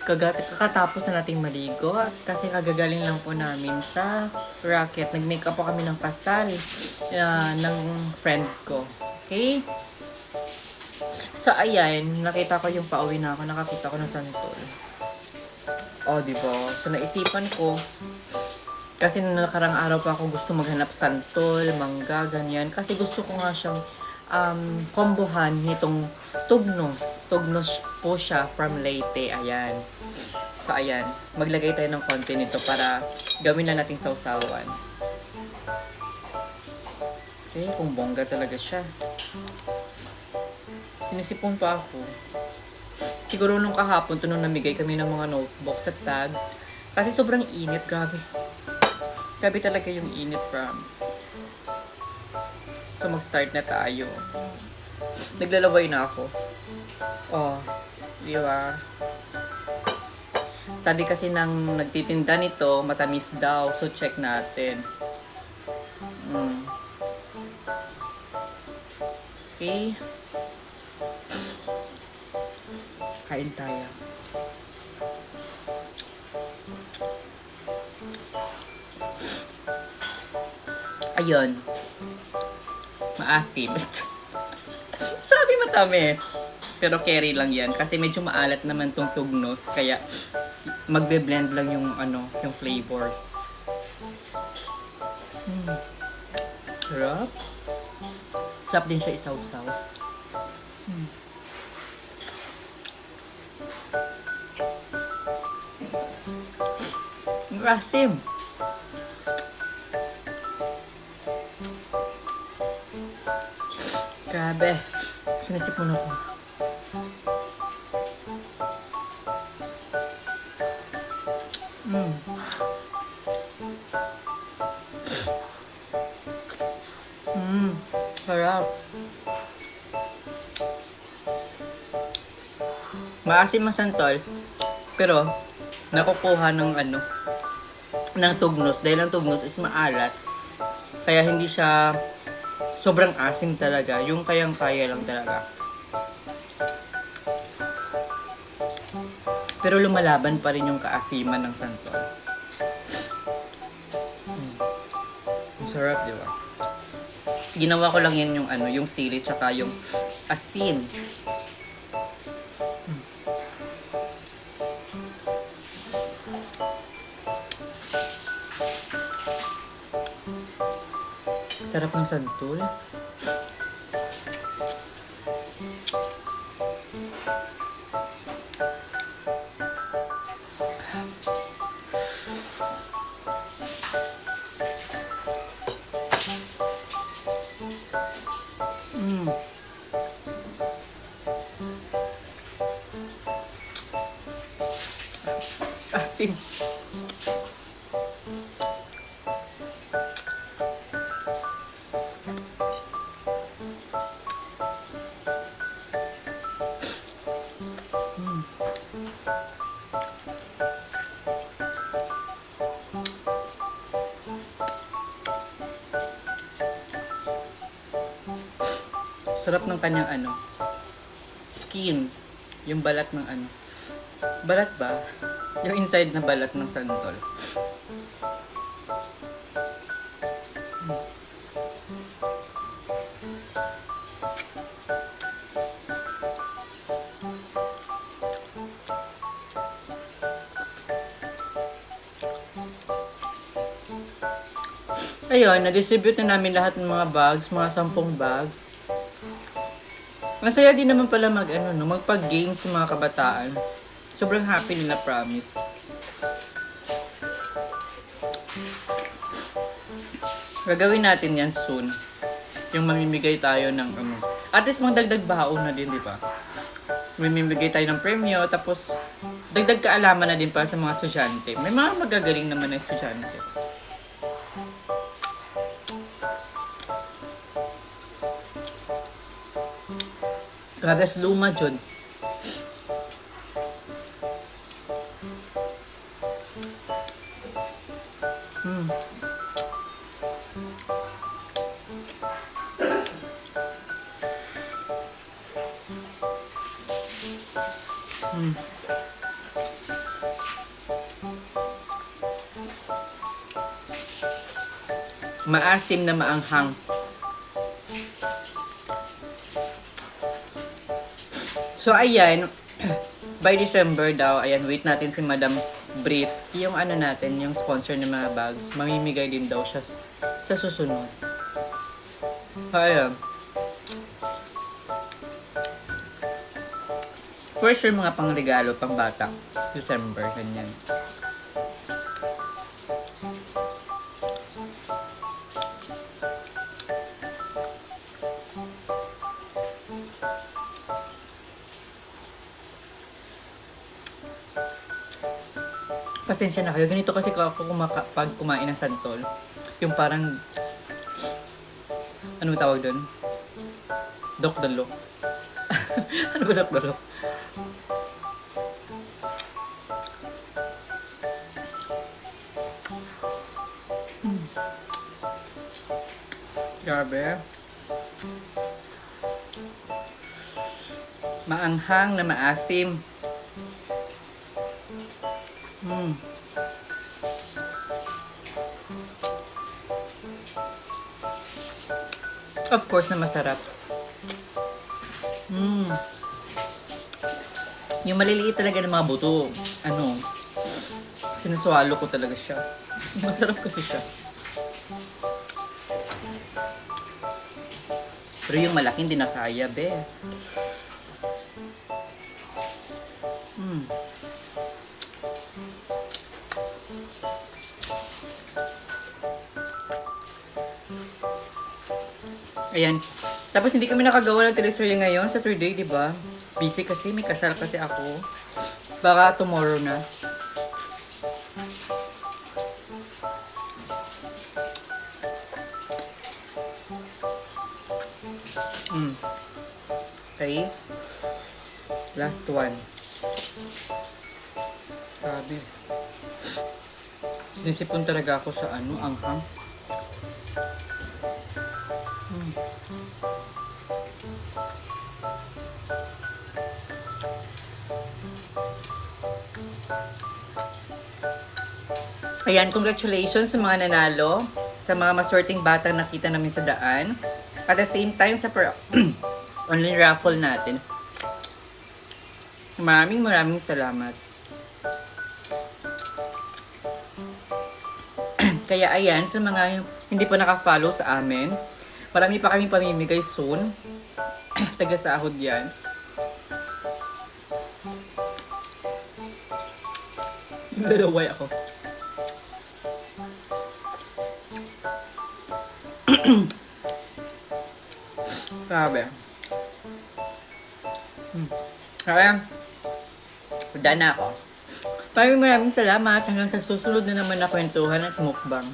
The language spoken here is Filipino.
Kakatapos na nating maligo kasi kagagaling lang po namin sa racket. Nag-makeup po kami ng kasal ng friend ko. Okay? So, ayan, nakita ko yung pauwi na ako, nakakita ko ng santol. Oh, diba? So, naisipan ko, kasi nung nakarang araw pa ako gusto maghanap santol, mangga, ganyan. Kasi gusto ko nga siyang kombohan nitong tugnos. Tugnos po siya from Leyte. Ayan. So, ayan. Maglagay tayo ng konti nito para gawin na nating sausawan. Okay, kung bongga talaga siya. Sinisipon pa ako. Siguro nung kahapon, nung namigay kami ng mga notebooks at bags. Kasi sobrang init, grabe. Grabe talaga yung init, promise. So, mag-start na tayo. Naglalaway na ako. Oh, di ba? Sabi kasi ng nagtitinda nito, matamis daw. So, check natin. Okay. Kain tayo. Ayun. Maasim. Sabi matamis. Pero carry lang yan. Kasi medyo maalat naman tong tugnos. Kaya magbe-blend lang yung yung flavors. Sarap. Sarap din siya isaw-saw. Ang asim. Grabe. Sinisipon ako. Sarap. Maasim ang santol. Pero, nakukuha ng ng tugnos. Dahil ang tugnos is maalat. Kaya hindi siya sobrang asim talaga. Yung kayang-kaya lang talaga. Pero lumalaban pa rin yung kaasiman ng santol. Ang sarap, di ba? Ginawa ko lang yan yung yung sili tsaka yung asin. Sarap ng santol. Asim. Sarap ng kanyang skin. Yung balat ng balat ba? Yung inside na balat ng santol. Ayun, na-distribute na namin lahat ng mga bags, mga 10 bags. Masaya din naman pala magpag-games sa mga kabataan. Sobrang happy nila, promise. Gagawin natin yan soon. Yung mamimigay tayo ng at least magdagdag baon na din, di ba? Mamimigay tayo ng premyo, tapos dagdag kaalaman na din para sa mga estudyante. May mga magagaling naman na estudyante. Grabe, luma dyan. Mm. Maasim na maanghang. So, ayan. By December daw, ayan, wait natin si Madam Brits. Yung ano natin, yung sponsor ng mga bags. Mamimigay din daw siya sa susunod. Ayan. For sure, mga pangregalo, pang bata. December, ganyan. Pasensya na kayo. Ganito kasi ako pag kumain ng santol. Yung parang, ano tawag doon? Dok-dalo. Ano ba dok-dalo? Grabe. Maanghang na maasim. Of course na masarap. Yung maliliit talaga ng mga buto, ano, sinaswalo ko talaga siya. Masarap kasi siya. Pero yung malaki hindi na kaya, be. Ayan. Tapos hindi kami nakagawa ng teleserye ngayon, Saturday, di ba? Busy kasi, may kasal kasi ako. Baka tomorrow na. Okay. Last one. Grabe. Sinisipon talaga ako sa ano, anghang. Ayan, congratulations sa mga nanalo, sa mga maswerteng batang nakita namin sa daan. At the same time, sa online raffle natin. Maraming salamat. Kaya ayan, sa mga hindi pa naka-follow sa amin, marami pa kaming pamimigay soon. Taga-sahod yan. Lalaway ako. Grabe. Kaya, daan na ako. Maraming salamat hanggang sa susunod na naman na kwentuhan at mukbang.